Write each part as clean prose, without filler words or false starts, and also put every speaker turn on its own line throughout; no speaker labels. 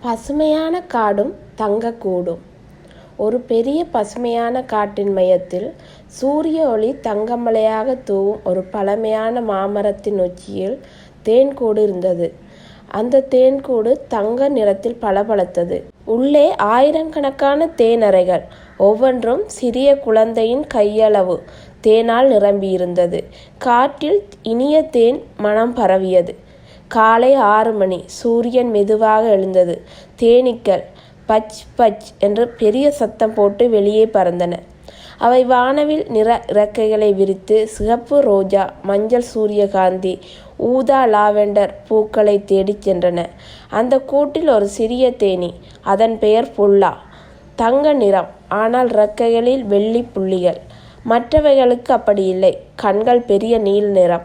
பசுமையான காடும் தங்கக்கூடும். ஒரு பெரிய பசுமையான காட்டின் மையத்தில் சூரிய ஒளி தங்கமழையாக தூவும் ஒரு பழமையான மாமரத்தின் உச்சியில் தேன்கூடு இருந்தது. அந்த தேன்கூடு தங்க நிறத்தில் பளபளத்தது. உள்ளே ஆயிரக்கணக்கான தேனறைகள், ஒவ்வொன்றும் சிறிய குழந்தையின் கையளவு தேனால் நிரம்பியிருந்தது. காற்றில் இனிய தேன் மனம் பரவியது. காலை 6 மணி. சூரியன் மெதுவாக எழுந்தது. தேனீக்கள் பச் பச் என்று பெரிய சத்தம் போட்டு வெளியே பறந்தன. அவை வானவில் நிற இறக்கைகளை விரித்து சிகப்பு ரோஜா, மஞ்சள் சூரியகாந்தி, ஊதா லாவெண்டர் பூக்களை தேடிச் சென்றன. அந்த கூட்டில் ஒரு சிறிய தேனி. அதன் பெயர் புல்லா. தங்க நிறம், ஆனால் இறக்கைகளில் வெள்ளி புள்ளிகள். மற்றவைகளுக்கு அப்படி இல்லை. கண்கள் பெரிய நீல நிறம்,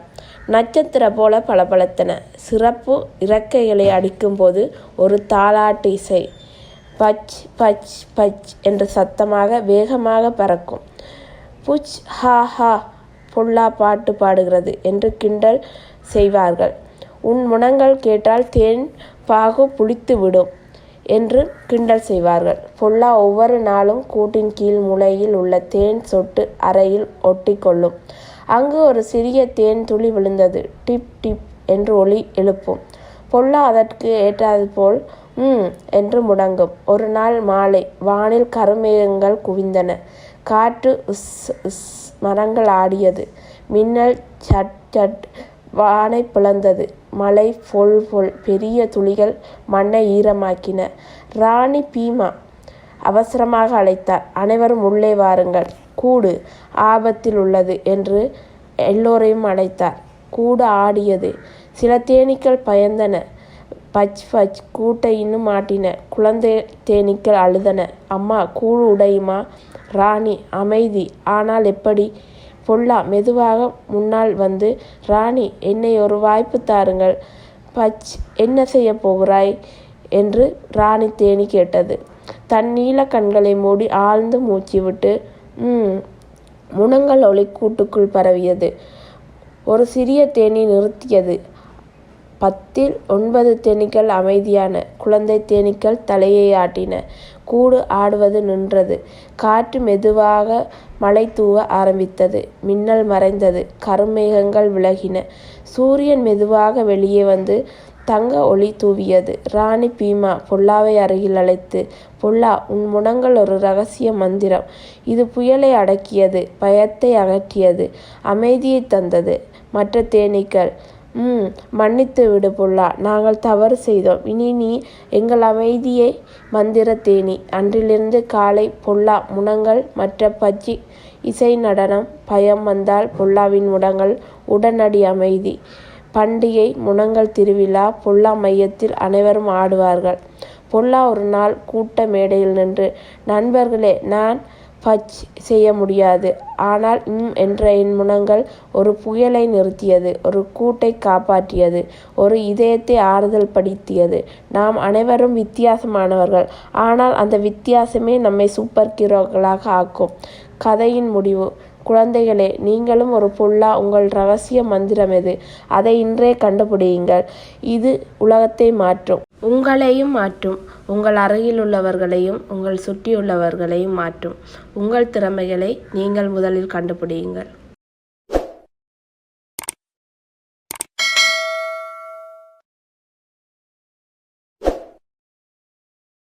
நட்சத்திர போல பளபளத்தன. சிறப்பு இறக்கைகளை அடிக்கும்போது ஒரு தாலாட்டு இசை. பச் பச் பச் என்ற சத்தமாக வேகமாக பறக்கும். புச் ஹா ஹா, புல்லா பாட்டு பாடுகிறது என்று கிண்டல் செய்வார்கள். உன் முனங்கள் கேட்டால் தேன் பாகு புளித்து விடும் என்று கிண்டல் செய்வார்கள். புல்லா ஒவ்வொரு நாளும் கூட்டின் கீழ் மூலையில் உள்ள தேன் சொட்டு அறையில் ஒட்டி கொள்ளும். அங்கு ஒரு சிறிய தேன் துளி விழுந்தது. டிப் டிப் என்று ஒலி எழுப்பும். பொல்லா அதற்கு ஏற்றாது போல் என்று முடங்கும். ஒரு நாள் மாலை வானில் கருமேகங்கள் குவிந்தன. காற்று உஸ் உஸ், மரங்கள் ஆடியது. மின்னல் சட் சட் வானை பிளந்தது. மழை பொல் பொல், பெரிய துளிகள் மண்ணை ஈரமாக்கின. ராணி பீமா அவசரமாக அழைத்தார். அனைவரும் உள்ளே வாருங்கள், கூடு ஆபத்தில் உள்ளது என்று எல்லோரையும் அழைத்தார். கூடு ஆடியது. சில தேனீக்கள் பயந்தன. பச் பச் கூட்டை இன்னும் ஆட்டின. குழந்தை தேனீக்கள் அழுதன. அம்மா, கூடு உடையுமா? ராணி, அமைதி. ஆனால் எப்படி? பொல்லா மெதுவாக முன்னால் வந்து, ராணி, என்னை ஒரு வாய்ப்பு தாருங்கள். பச், என்ன செய்ய போகிறாய் என்று ராணி தேனி கேட்டது. தன் நீல கண்களை மூடி ஆழ்ந்து மூச்சு விட்டு முனங்கள் ஒளி கூட்டுக்குள் பரவியது. ஒரு சிறிய தேனி நிறுத்தியது. 10 9 தேனீக்கள் அமைதியான. குழந்தை தேனீக்கள் தலையை ஆட்டின. கூடு ஆடுவது நின்றது. காற்று மெதுவாக மழை தூவ ஆரம்பித்தது. மின்னல் மறைந்தது. கருமேகங்கள் விலகின. சூரியன் மெதுவாக வெளியே வந்து தங்க ஒளி தூவியது. ராணி பீமா பொல்லாவை அருகில் அழைத்து, பொல்லா, உன் முனங்கள் ஒரு இரகசிய மந்திரம். இது புயலை அடக்கியது, பயத்தை அகற்றியது, அமைதியை தந்தது. மற்ற தேனீக்கள், மன்னித்து விடு பொல்லா, நாங்கள் தவறு செய்தோம். இனி நீ எங்கள் அமைதியை மந்திர தேனி. அன்றிலிருந்து காலை பொல்லா முனங்கள் மற்ற பச்சி இசை நடனம். பயம் வந்தால் பொல்லாவின் முனங்கள் உடனடி அமைதி. பண்டிகை, முனங்கள் திருவிழா, பொல்லா மையத்தில் அனைவரும் ஆடுவார்கள். பொல்லா ஒரு நாள் கூட்ட மேடையில் நின்று, நண்பர்களே, நான் பச் செய்ய முடியாது, ஆனால் என்ற என் முனங்கள் ஒரு புயலை நிறுத்தியது, ஒரு கூட்டை காப்பாற்றியது, ஒரு இதயத்தை ஆறுதல் படுத்தியது. நாம் அனைவரும் வித்தியாசமானவர்கள், ஆனால் அந்த வித்தியாசமே நம்மை சூப்பர் ஹீரோக்களாக ஆக்கும். கதையின் முடிவு. குழந்தைகளே, நீங்களும் ஒரு பொல்லா. உங்கள் இரகசிய மந்திரம் எது? அதை இன்றே கண்டுபிடியுங்கள். இது உலகத்தை மாற்றும், உங்களையும் மாற்றும், உங்கள் அருகில் உள்ளவர்களையும் உங்கள் சுற்றியுள்ளவர்களையும் மாற்றும். உங்கள் திறமைகளை நீங்கள் முதலில் கண்டுபிடியுங்கள்.